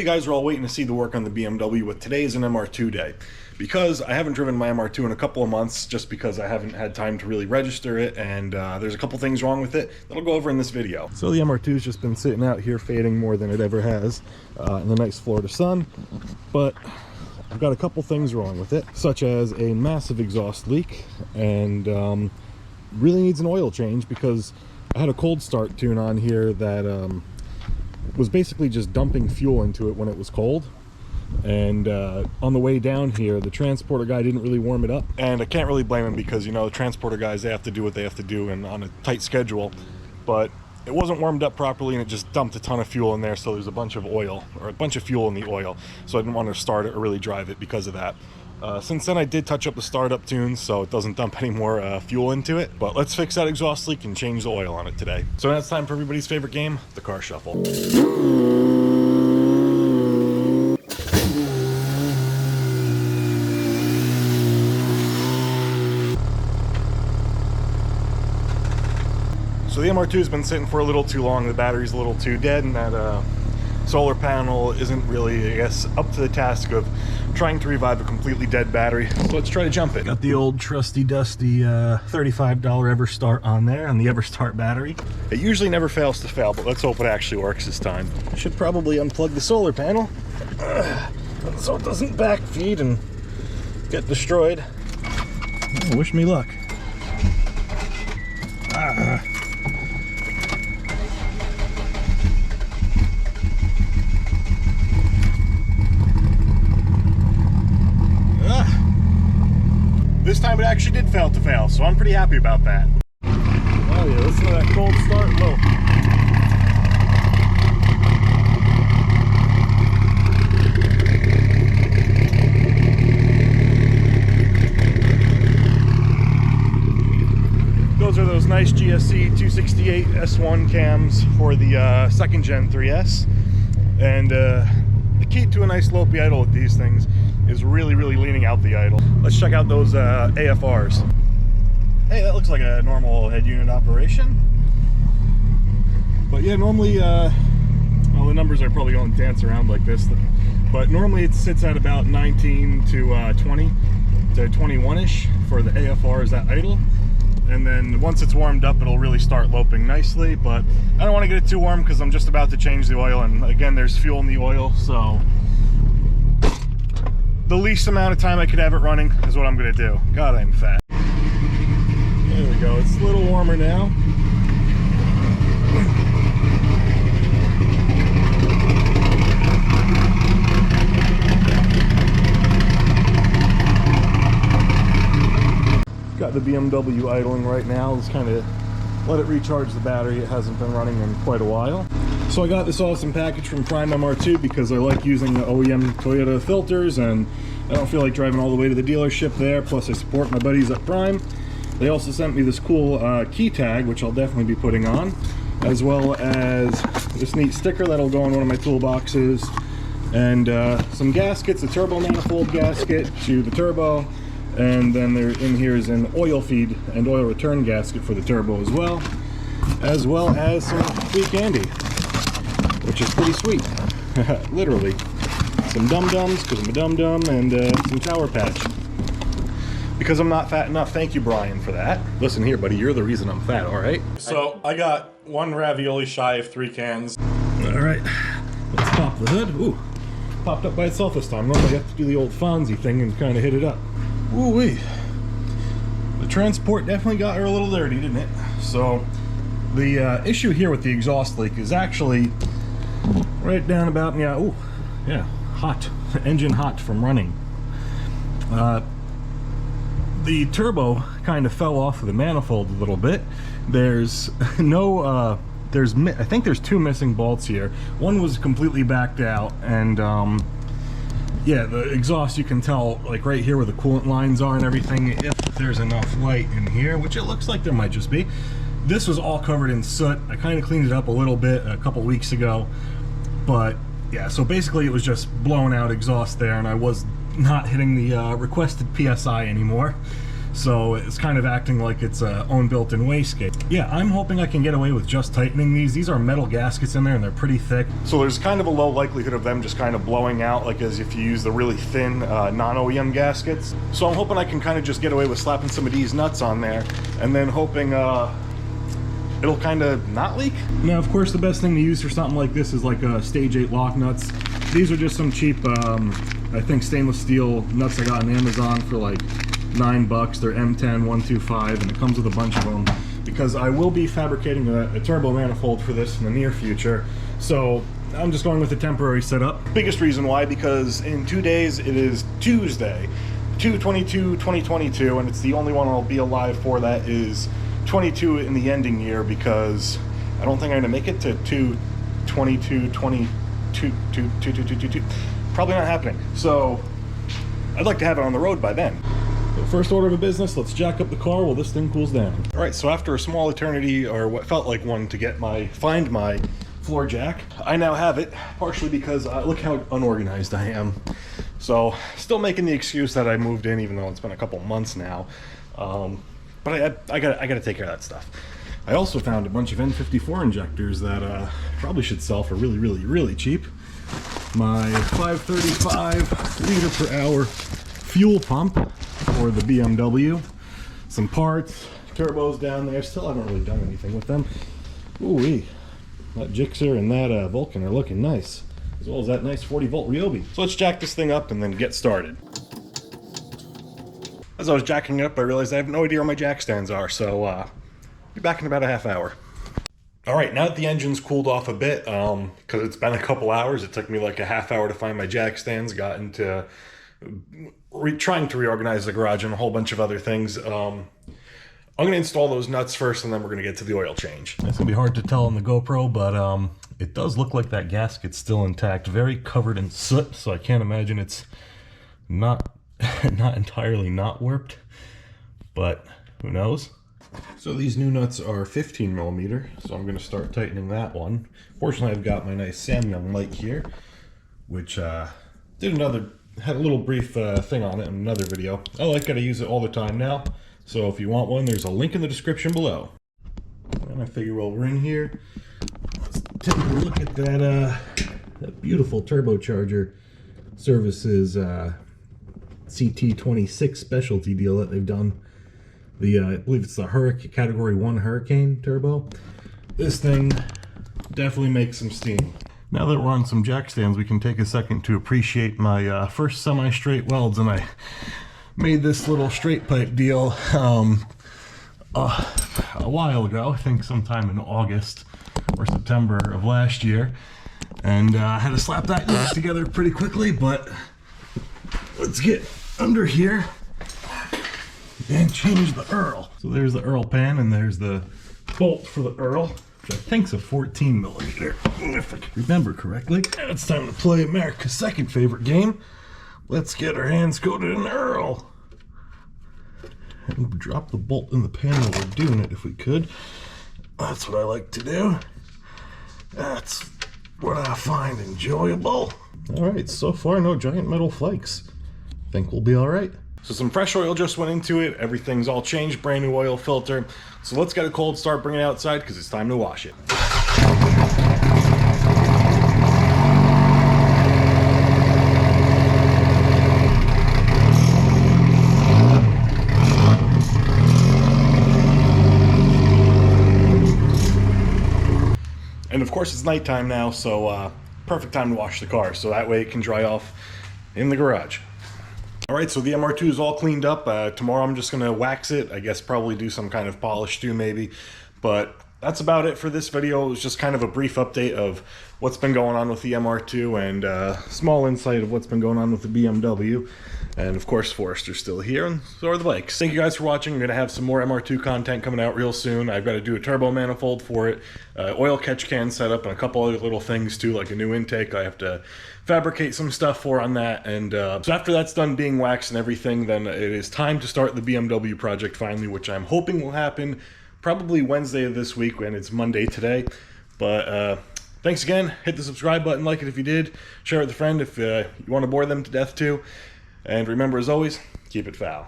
guys are all waiting to see the work on the BMW, but today is an MR2 day. Because I haven't driven my MR2 in a couple of months, just because I haven't had time to really register it, and there's a couple things wrong with it that I'll go over in this video. So the MR2's just been sitting out here fading more than it ever has in the nice Florida sun, but I've got a couple things wrong with it, such as a massive exhaust leak, and really needs an oil change because I had a cold start tune on here that was basically just dumping fuel into it when it was cold. And on the way down here, the transporter guy didn't really warm it up, and I can't really blame him because, you know, the transporter guys, they have to do what they have to do and on a tight schedule, but it wasn't warmed up properly and it just dumped a ton of fuel in there, so there's a bunch of oil, or a bunch of fuel in the oil, so I didn't want to start it or really drive it because of that. Since then I did touch up the startup tunes so it doesn't dump any more fuel into it, but let's fix that exhaust leak and change the oil on it today. So now it's time for everybody's favorite game, the car shuffle. So the MR2 has been sitting for a little too long, the battery's a little too dead, and that solar panel isn't really, I guess, up to the task of trying to revive a completely dead battery. So let's try to jump it. Got the old trusty dusty $35 EverStart on there, on the EverStart battery. It usually never fails to fail, but let's hope it actually works this time. I should probably unplug the solar panel so it doesn't backfeed and get destroyed. Oh, wish me luck. This time it actually did fail to fail, so I'm pretty happy about that. Oh yeah, listen to that cold start. Low. Those are those nice GSC 268 S1 cams for the second gen 3S. And the key to a nice slopey idle with these things is really leaning out the idle. Let's check out those AFRs. Hey, that looks like a normal head unit operation. But yeah, normally, well, the numbers are probably going to dance around like this, but normally it sits at about 19 to 20 to 21-ish for the AFRs at idle. And then once it's warmed up, it'll really start loping nicely, but I don't want to get it too warm because I'm just about to change the oil, and again, there's fuel in the oil, so the least amount of time I could have it running is what I'm going to do. God, I'm fat. There we go. It's a little warmer now. Got the BMW idling right now. Let's kind of let it recharge the battery. It hasn't been running in quite a while. So I got this awesome package from Prime MR2 because I like using the OEM Toyota filters, and I don't feel like driving all the way to the dealership there. Plus I support my buddies at Prime. They also sent me this cool key tag, which I'll definitely be putting on, as well as this neat sticker that'll go in one of my toolboxes, and some gaskets, a turbo manifold gasket to the turbo, and then there in here is an oil feed and oil return gasket for the turbo as well as some free candy, which is pretty sweet. Literally. Some dum-dums, because I'm a dum-dum, and some Sour Patch. Because I'm not fat enough. Thank you, Brian, for that. Listen here, buddy, you're the reason I'm fat, alright? So, I got one ravioli shy of 3 cans. Alright, let's pop the hood. Ooh, popped up by itself this time. Normally I have to do the old Fonzie thing and kind of hit it up. Ooh-wee. The transport definitely got her a little dirty, didn't it? So, the issue here with the exhaust leak is actually right down about, yeah, ooh, yeah, hot. Engine hot from running. The turbo kind of fell off of the manifold a little bit. There's no, I think there's 2 missing bolts here. One was completely backed out, and yeah, the exhaust, you can tell, like right here where the coolant lines are and everything, if there's enough light in here, which it looks like there might just be. This was all covered in soot. I kind of cleaned it up a little bit a couple weeks ago, but yeah, so basically it was just blown out exhaust there, and I was not hitting the requested PSI anymore. So it's kind of acting like it's a own built-in wastegate. Yeah, I'm hoping I can get away with just tightening these. These are metal gaskets in there and they're pretty thick. So there's kind of a low likelihood of them just kind of blowing out like as if you use the really thin non-OEM gaskets. So I'm hoping I can kind of just get away with slapping some of these nuts on there and then hoping it'll kind of not leak. Now, of course, the best thing to use for something like this is like stage 8 lock nuts. These are just some cheap, I think stainless steel nuts I got on Amazon for like $9. They're M10 125 and it comes with a bunch of them because I will be fabricating a turbo manifold for this in the near future. So I'm just going with a temporary setup. Biggest reason why, because in 2 days it is Tuesday, 2/22/2022, and it's the only one I'll be alive for that is 22 in the ending year, because I don't think I'm gonna make it to 2/22/22. Probably not happening. So I'd like to have it on the road by then. First order of business, let's jack up the car while this thing cools down. All right, so after a small eternity, or what felt like one, to get find my floor jack, I now have it, partially because look how unorganized I am. So still making the excuse that I moved in, even though it's been a couple months now. But I gotta take care of that stuff. I also found a bunch of N54 injectors that probably should sell for really, really, really cheap. My 535 liter per hour fuel pump for the BMW, some parts, turbos down there. Still haven't really done anything with them. Ooh-wee, that Gixxer and that Vulcan are looking nice, as well as that nice 40-volt Ryobi. So let's jack this thing up and then get started. As I was jacking up, I realized I have no idea where my jack stands are, so be back in about a half hour. All right, now that the engine's cooled off a bit, because it's been a couple hours, it took me like a half hour to find my jack stands, got into trying to reorganize the garage and a whole bunch of other things. I'm going to install those nuts first, and then we're going to get to the oil change. It's going to be hard to tell on the GoPro, but it does look like that gasket's still intact, very covered in soot, so I can't imagine it's not entirely not warped, but who knows. So these new nuts are 15 millimeter, so I'm going to start tightening that one. Fortunately, I've got my nice Samyang light here, which had a little brief thing on it in another video. I like it, I use it all the time now, so if you want one, there's a link in the description below. And I figure while we're in here, let's take a look at that beautiful turbocharger services CT26 specialty deal that they've done. I believe it's the Category 1 Hurricane turbo. This thing definitely makes some steam. Now that we're on some jack stands, we can take a second to appreciate my first semi-straight welds, and I made this little straight pipe deal a while ago, I think sometime in August or September of last year, and I had to slap that together pretty quickly, but let's get under here and change the Earl. So there's the Earl pan, and there's the bolt for the Earl, which I think's a 14 millimeter, if I can remember correctly. Now it's time to play America's second favorite game. Let's get our hands coated in Earl. And drop the bolt in the pan while we're doing it if we could. That's what I like to do. That's what I find enjoyable. Alright, so far no giant metal flakes. Think we'll be alright. So some fresh oil just went into it. Everything's all changed, brand new oil filter. So let's get a cold start, bring it outside, because it's time to wash it. And of course it's nighttime now, so perfect time to wash the car, so that way it can dry off in the garage. Alright, so the MR2 is all cleaned up. Tomorrow I'm just going to wax it. I guess probably do some kind of polish too, maybe. But that's about it for this video. It was just kind of a brief update of what's been going on with the MR2 and a small insight of what's been going on with the BMW. And of course, Forrester's still here, and so are the bikes. Thank you guys for watching. I'm going to have some more MR2 content coming out real soon. I've got to do a turbo manifold for it, oil catch can setup, and a couple other little things too, like a new intake I have to fabricate some stuff for on that. And so after that's done being waxed and everything, then it is time to start the BMW project finally, which I'm hoping will happen probably Wednesday of this week, and it's Monday today. But thanks again. Hit the subscribe button, like it if you did, share it with a friend if you want to bore them to death too. And remember, as always, keep it foul.